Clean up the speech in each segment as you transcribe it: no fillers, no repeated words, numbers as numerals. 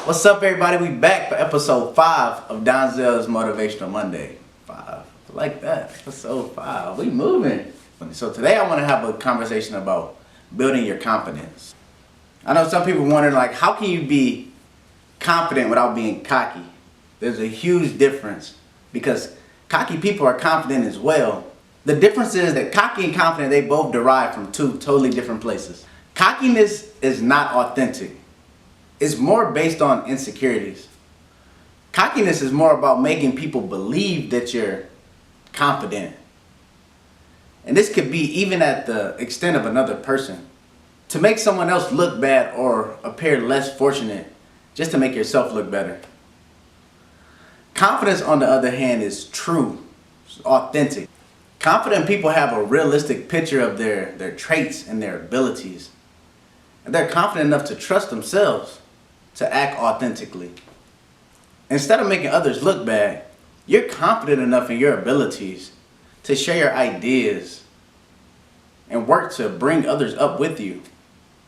What's up, everybody? We back for episode 5 of Donzell's Motivational Monday. 5. I like that. Episode 5. We moving. So today I want to have a conversation about building your confidence. I know some people wondering, like, how can you be confident without being cocky? There's a huge difference because cocky people are confident as well. The difference is that cocky and confident, they both derive from two totally different places. Cockiness is not authentic. It's more based on insecurities. Cockiness is more about making people believe that you're confident. And this could be even at the extent of another person. To make someone else look bad or appear less fortunate, just to make yourself look better. Confidence, on the other hand, is true, it's authentic. Confident people have a realistic picture of their traits and their abilities. And they're confident enough to trust themselves to act authentically. Instead of making others look bad, you're confident enough in your abilities to share your ideas and work to bring others up with you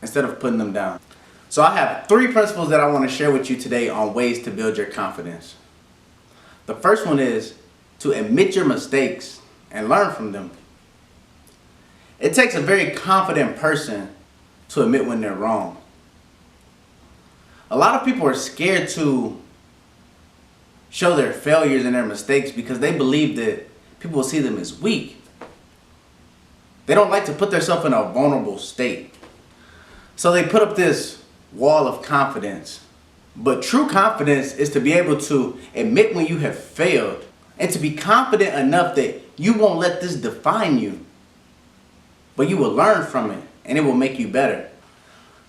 instead of putting them down. So I have 3 principles that I want to share with you today on ways to build your confidence. The first one is to admit your mistakes and learn from them. It takes a very confident person to admit when they're wrong. A lot of people are scared to show their failures and their mistakes because they believe that people will see them as weak. They don't like to put themselves in a vulnerable state. So they put up this wall of confidence. But true confidence is to be able to admit when you have failed and to be confident enough that you won't let this define you, but you will learn from it and it will make you better.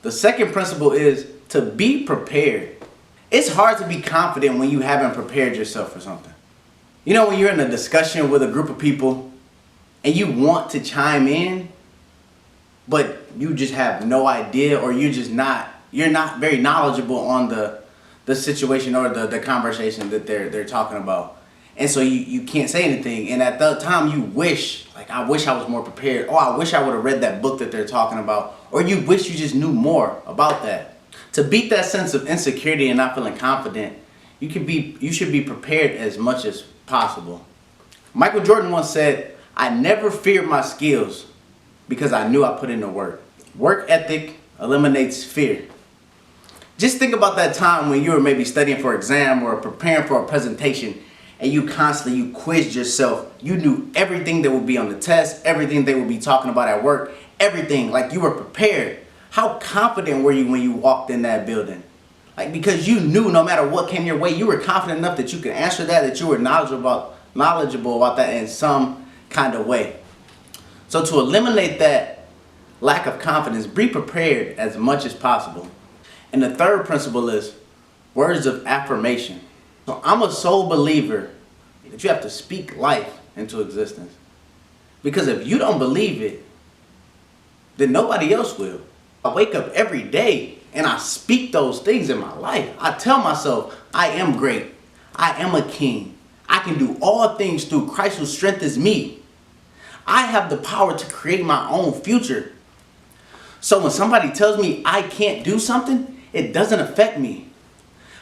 The second principle is to be prepared. It's hard to be confident when you haven't prepared yourself for something. You know, when you're in a discussion with a group of people and you want to chime in, but you just have no idea, or you're not very knowledgeable on the situation or the conversation that they're talking about. And so you can't say anything. And at the time you wish, like, I wish I was more prepared. Oh, I wish I would have read that book that they're talking about. Or you wish you just knew more about that. To beat that sense of insecurity and not feeling confident, you should be prepared as much as possible. Michael Jordan once said, "I never feared my skills because I knew I put in the work." Work ethic eliminates fear. Just think about that time when you were maybe studying for an exam or preparing for a presentation and you quizzed yourself. You knew everything that would be on the test, everything they would be talking about at work, everything, like you were prepared. How confident were you when you walked in that building? Like, because you knew no matter what came your way, you were confident enough that you could answer that you were knowledgeable about that in some kind of way. So to eliminate that lack of confidence, be prepared as much as possible. And the third principle is words of affirmation. So I'm a sole believer that you have to speak life into existence. Because if you don't believe it, then nobody else will. I wake up every day and I speak those things in my life. I tell myself, I am great. I am a king. I can do all things through Christ who strengthens me. I have the power to create my own future. So when somebody tells me I can't do something, it doesn't affect me.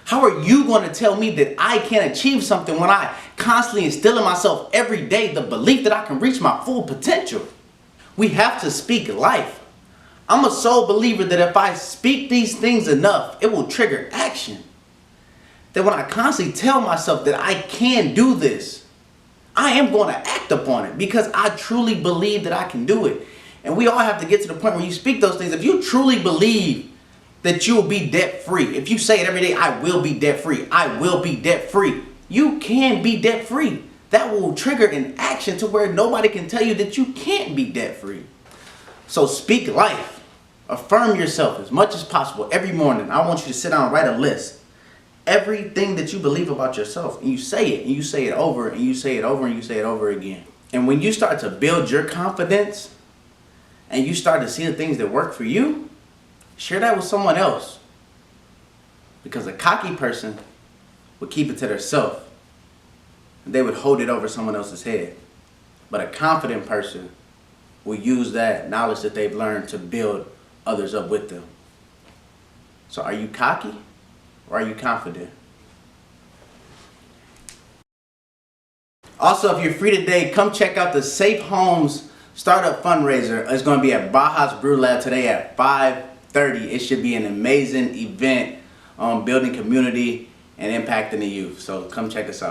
How are you going to tell me that I can't achieve something when I constantly instill in myself every day the belief that I can reach my full potential? We have to speak life. I'm a sole believer that if I speak these things enough, it will trigger action. That when I constantly tell myself that I can do this, I am going to act upon it because I truly believe that I can do it. And we all have to get to the point where you speak those things. If you truly believe that you will be debt free, if you say it every day, I will be debt free, I will be debt free, you can be debt free. That will trigger an action to where nobody can tell you that you can't be debt free. So speak life. Affirm yourself as much as possible every morning. I want you to sit down and write a list. Everything that you believe about yourself. And you say it. And you say it over. And you say it over. And you say it over again. And when you start to build your confidence and you start to see the things that work for you, share that with someone else. Because a cocky person would keep it to themselves. They would hold it over someone else's head. But a confident person will use that knowledge that they've learned to build others up with them. So are you cocky or are you confident? Also, if you're free today, come check out the Safe Homes Startup Fundraiser. It's going to be at Baja's Brew Lab today at 5:30. It should be an amazing event on building community and impacting the youth. So come check us out.